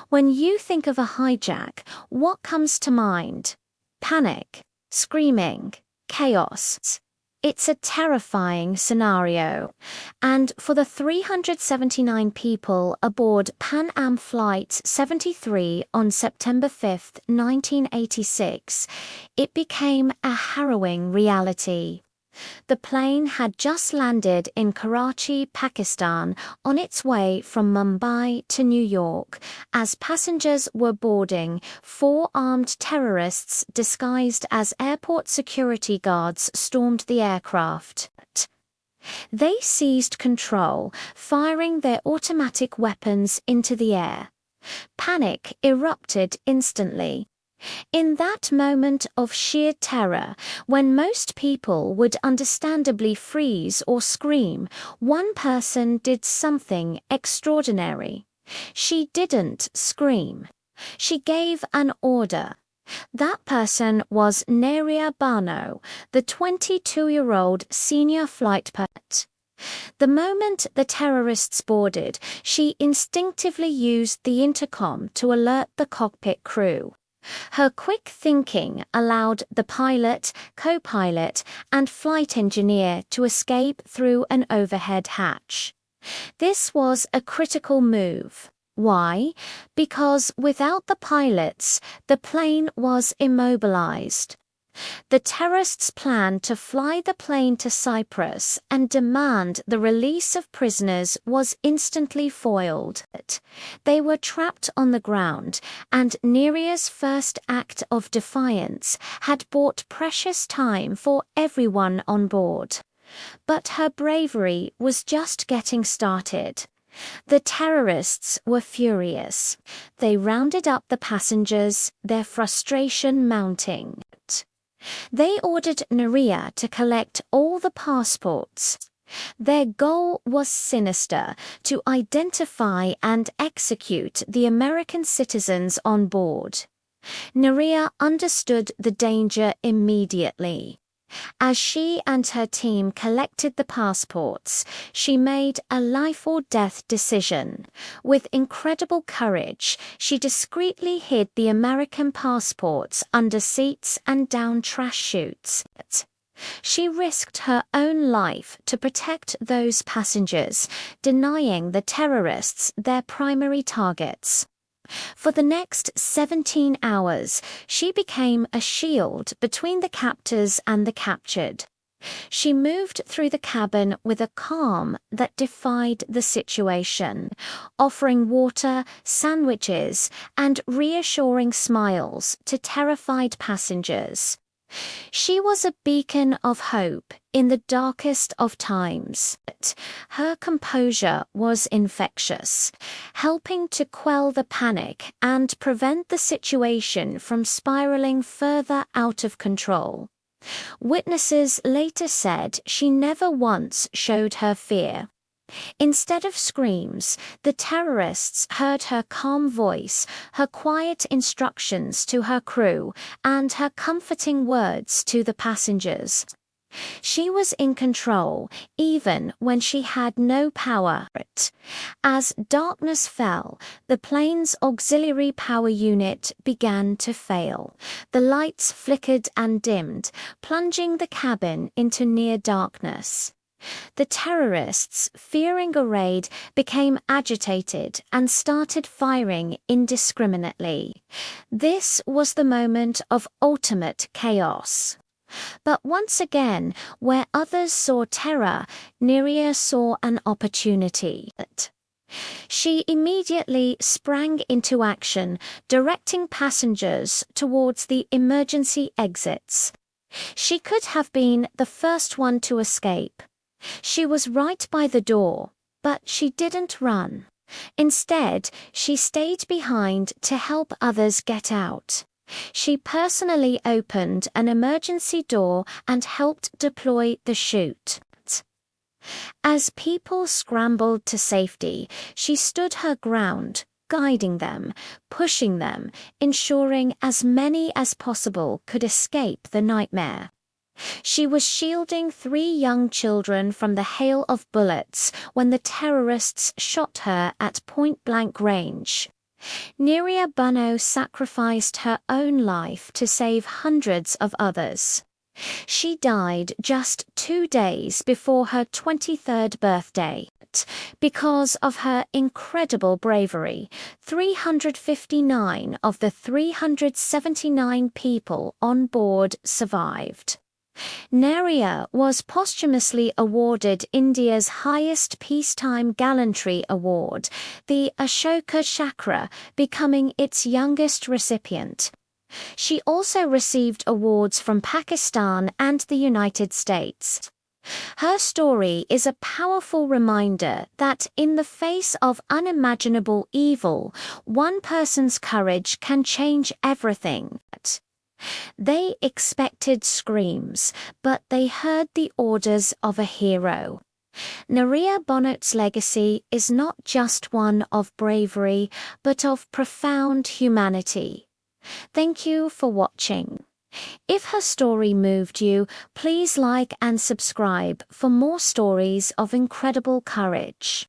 When you think of a hijack, what comes to mind? Panic, screaming, chaos. It's a terrifying scenario. And for the 379 people aboard Pan Am Flight 73 on September 5, 1986, it became a harrowing reality. The plane had just landed in Karachi, Pakistan, on its way from Mumbai to New York. As passengers were boarding, 4 armed terrorists disguised as airport security guards stormed the aircraft. They seized control, firing their automatic weapons into the air. Panic erupted instantly. In that moment of sheer terror, when most people would understandably freeze or scream, one person did something extraordinary. She didn't scream. She gave an order. That person was Neria Bano, the 22-year-old senior flight pilot. The moment the terrorists boarded, she instinctively used the intercom to alert the cockpit crew. Her quick thinking allowed the pilot, co-pilot, and flight engineer to escape through an overhead hatch. This was a critical move. Why? Because without the pilots, the plane was immobilized. The terrorists planned to fly the plane to Cyprus and demand the release of prisoners was instantly foiled. They were trapped on the ground, and Neria's first act of defiance had bought precious time for everyone on board. But her bravery was just getting started. The terrorists were furious. They rounded up the passengers, their frustration mounting. They ordered Neria to collect all the passports. Their goal was sinister: to identify and execute the American citizens on board. Neria understood the danger immediately. As she and her team collected the passports, she made a life-or-death decision. With incredible courage, she discreetly hid the American passports under seats and down trash chutes. She risked her own life to protect those passengers, denying the terrorists their primary targets. For the next 17 hours, she became a shield between the captors and the captured. She moved through the cabin with a calm that defied the situation, offering water, sandwiches, and reassuring smiles to terrified passengers. She was a beacon of hope in the darkest of times. Her composure was infectious, helping to quell the panic and prevent the situation from spiraling further out of control. Witnesses later said she never once showed her fear. Instead of screams, the terrorists heard her calm voice, her quiet instructions to her crew, and her comforting words to the passengers. She was in control, even when she had no power. As darkness fell, the plane's auxiliary power unit began to fail. The lights flickered and dimmed, plunging the cabin into near darkness. The terrorists, fearing a raid, became agitated and started firing indiscriminately. This was the moment of ultimate chaos. But once again, where others saw terror, Neria saw an opportunity. She immediately sprang into action, directing passengers towards the emergency exits. She could have been the first one to escape. She was right by the door, but she didn't run. Instead, she stayed behind to help others get out. She personally opened an emergency door and helped deploy the chute. As people scrambled to safety, she stood her ground, guiding them, pushing them, ensuring as many as possible could escape the nightmare. She was shielding 3 young children from the hail of bullets when the terrorists shot her at point-blank range. Neria Bunno sacrificed her own life to save hundreds of others. She died just 2 days before her 23rd birthday. Because of her incredible bravery, 359 of the 379 people on board survived. Neria was posthumously awarded India's highest peacetime gallantry award, the Ashoka Chakra, becoming its youngest recipient. She also received awards from Pakistan and the United States. Her story is a powerful reminder that in the face of unimaginable evil, one person's courage can change everything. They expected screams, but they heard the orders of a hero. Neria Bunno's legacy is not just one of bravery, but of profound humanity. Thank you for watching. If her story moved you, please like and subscribe for more stories of incredible courage.